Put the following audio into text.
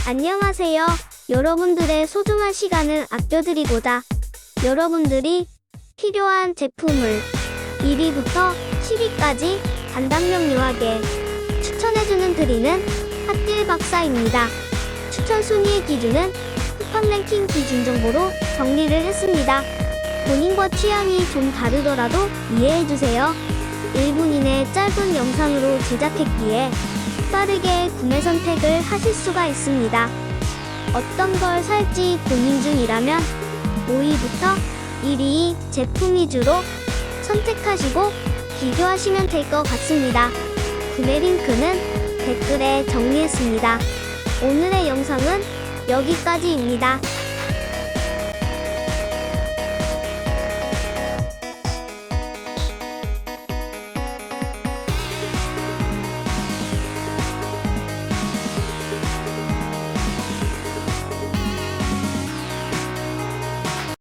안녕하세요. 여러분들의 소중한 시간을 아껴드리고자 여러분들이 필요한 제품을 1위부터 10위까지 간단명료하게 추천해주는 드리는 핫딜 박사입니다. 추천 순위의 기준은 쿠팡 랭킹 기준 정보로 정리를 했습니다. 본인과 취향이 좀 다르더라도 이해해주세요. 1분 이내 짧은 영상으로 제작했기에 빠르게 구매 선택을 하실 수가 있습니다. 어떤 걸 살지 고민 중이라면 5위부터 1위 제품 위주로 선택하시고 비교하시면 될 것 같습니다. 구매 링크는 댓글에 정리했습니다. 오늘의 영상은 여기까지입니다.